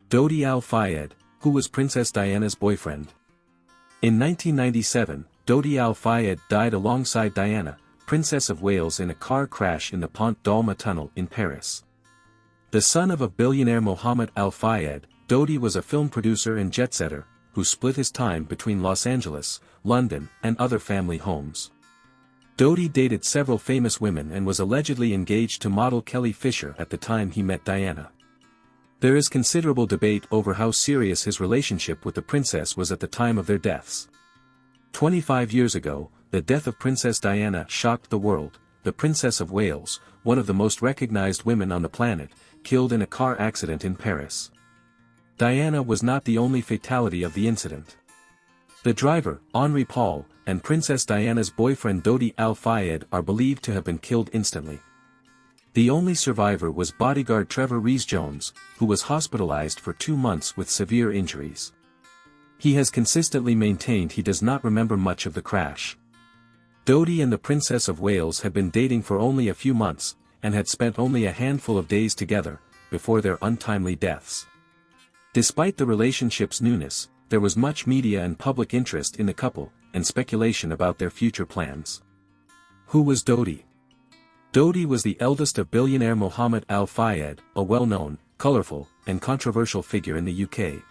Dodi fayed, who was Princess Diana's boyfriend. In 1997, Dodi fayed died alongside Diana, Princess of Wales, in a car crash in the Pont d'Alma tunnel in Paris. The son of a billionaire Mohammed Al Fayed, Dodi was a film producer and jet-setter, who split his time between Los Angeles, London, and other family homes. Dodi dated several famous women and was allegedly engaged to model Kelly Fisher at the time he met Diana. There is considerable debate over how serious his relationship with the princess was at the time of their deaths. 25 years ago, the death of Princess Diana shocked the world. The Princess of Wales, one of the most recognized women on the planet, killed in a car accident in Paris. Diana was not the only fatality of the incident. The driver, Henri Paul, and Princess Diana's boyfriend Dodi fayed are believed to have been killed instantly. The only survivor was bodyguard Trevor Rees-Jones, who was hospitalized for 2 months with severe injuries. He has consistently maintained he does not remember much of the crash. Dodi and the Princess of Wales had been dating for only a few months, and had spent only a handful of days together, before their untimely deaths. Despite the relationship's newness, there was much media and public interest in the couple, and speculation about their future plans. Who was Dodi? Dodi was the eldest of billionaire Mohammed Al Fayed, a well-known, colorful, and controversial figure in the UK.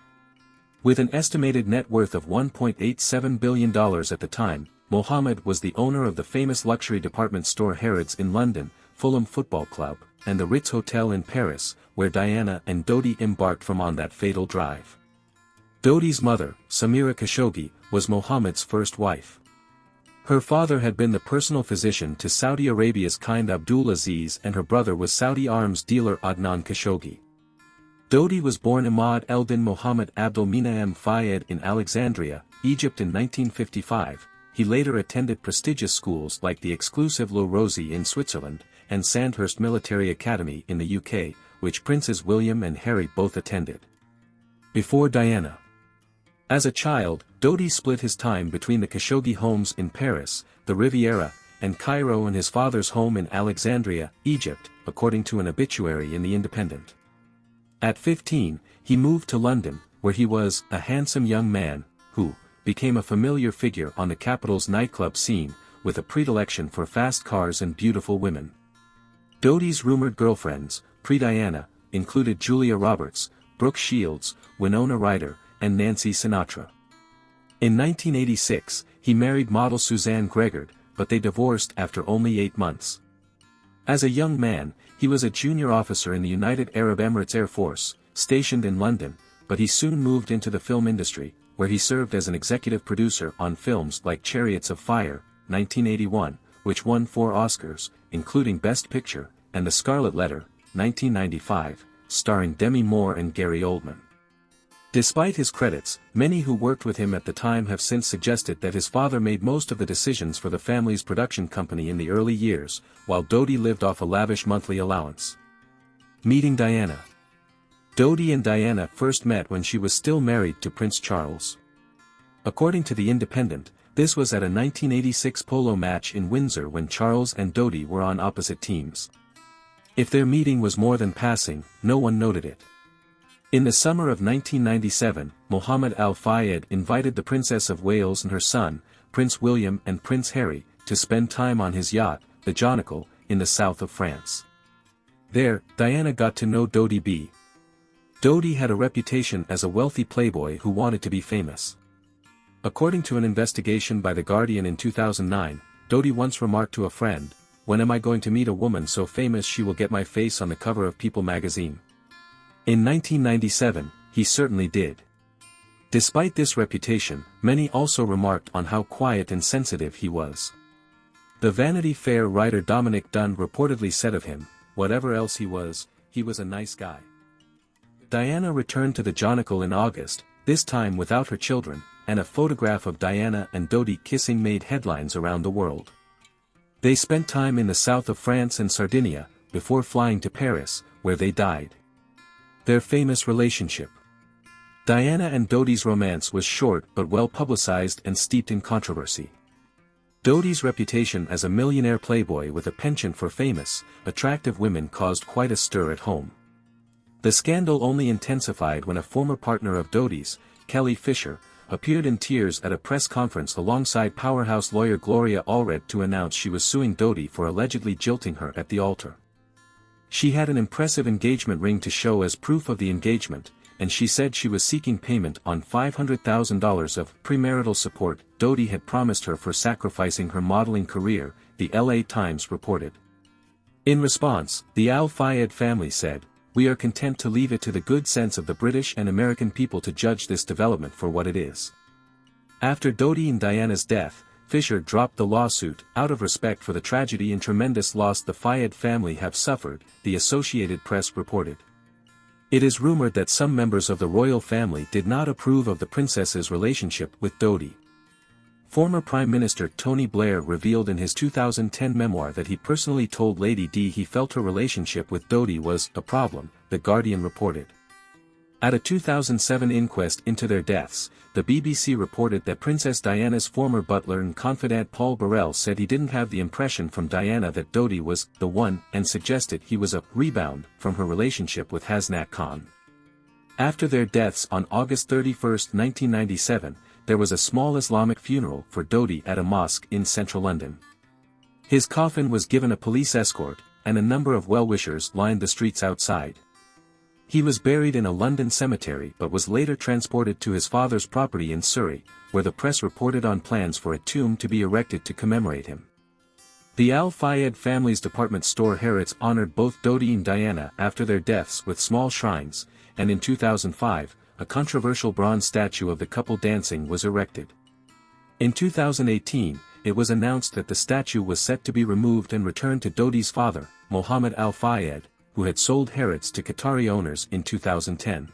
With an estimated net worth of $1.87 billion at the time, Mohammed was the owner of the famous luxury department store Harrods in London, Fulham Football Club, and the Ritz Hotel in Paris, where Diana and Dodi embarked from on that fatal drive. Dodi's mother, Samira Khashoggi, was Mohammed's first wife. Her father had been the personal physician to Saudi Arabia's Kind Abdul Aziz, and her brother was Saudi arms dealer Adnan Khashoggi. Dodi was born Imad Eldin Mohammed Abdul Minaam Fayed in Alexandria, Egypt in 1955. He later attended prestigious schools like the exclusive Le Rosey in Switzerland, and Sandhurst Military Academy in the UK, which Princes William and Harry both attended. Before Diana. As a child, Dodi split his time between the Khashoggi homes in Paris, the Riviera, and Cairo, and his father's home in Alexandria, Egypt, according to an obituary in The Independent. At 15, he moved to London, where he was a handsome young man, who became a familiar figure on the capital's nightclub scene, with a predilection for fast cars and beautiful women. Dodi's rumored girlfriends, pre-Diana, included Julia Roberts, Brooke Shields, Winona Ryder, and Nancy Sinatra. In 1986, he married model Suzanne Gregard, but they divorced after only 8 months. As a young man, he was a junior officer in the United Arab Emirates Air Force, stationed in London, but he soon moved into the film industry, where he served as an executive producer on films like Chariots of Fire, 1981, which won 4 Oscars, including Best Picture, and The Scarlet Letter, 1995, starring Demi Moore and Gary Oldman. Despite his credits, many who worked with him at the time have since suggested that his father made most of the decisions for the family's production company in the early years, while Dodi lived off a lavish monthly allowance. Meeting Diana. Dodi and Diana first met when she was still married to Prince Charles. According to The Independent, this was at a 1986 polo match in Windsor when Charles and Dodi were on opposite teams. If their meeting was more than passing, no one noted it. In the summer of 1997, Mohammed Al Fayed invited the Princess of Wales and her son, Prince William and Prince Harry, to spend time on his yacht, the Jonicle, in the south of France. There, Diana got to know Dodi b. Dodi had a reputation as a wealthy playboy who wanted to be famous. According to an investigation by The Guardian in 2009, Dodi once remarked to a friend, "When am I going to meet a woman so famous she will get my face on the cover of People magazine?" In 1997, he certainly did. Despite this reputation, many also remarked on how quiet and sensitive he was. The Vanity Fair writer Dominic Dunn reportedly said of him, "Whatever else he was a nice guy." Diana returned to the Jonicle in August, this time without her children, and a photograph of Diana and Dodi kissing made headlines around the world. They spent time in the south of France and Sardinia, before flying to Paris, where they died. Their famous relationship. Diana and Dodi's romance was short but well publicized and steeped in controversy. Dodi's reputation as a millionaire playboy with a penchant for famous, attractive women caused quite a stir at home. The scandal only intensified when a former partner of Dodi's, Kelly Fisher, appeared in tears at a press conference alongside powerhouse lawyer Gloria Allred to announce she was suing Dodi for allegedly jilting her at the altar. She had an impressive engagement ring to show as proof of the engagement, and she said she was seeking payment on $500,000 of premarital support Dodi had promised her for sacrificing her modeling career, the LA Times reported. In response, the Al Fayed family said, "We are content to leave it to the good sense of the British and American people to judge this development for what it is." After Dodi and Diana's death, Fisher dropped the lawsuit out of respect for the tragedy and tremendous loss the Fayed family have suffered, the Associated Press reported. It is rumored that some members of the royal family did not approve of the princess's relationship with Dodi. Former Prime Minister Tony Blair revealed in his 2010 memoir that he personally told Lady Di he felt her relationship with Dodi was a problem, The Guardian reported. At a 2007 inquest into their deaths, the BBC reported that Princess Diana's former butler and confidant Paul Burrell said he didn't have the impression from Diana that Dodi was the one and suggested he was a rebound from her relationship with Hasnat Khan. After their deaths on August 31, 1997, there was a small Islamic funeral for Dodi at a mosque in central London. His coffin was given a police escort, and a number of well-wishers lined the streets outside. He was buried in a London cemetery but was later transported to his father's property in Surrey, where the press reported on plans for a tomb to be erected to commemorate him. The Al Fayed family's department store Harrods honored both Dodi and Diana after their deaths with small shrines, and in 2005, a controversial bronze statue of the couple dancing was erected. In 2018, it was announced that the statue was set to be removed and returned to Dodi's father, Mohammed Al Fayed, who had sold Harrods to Qatari owners in 2010.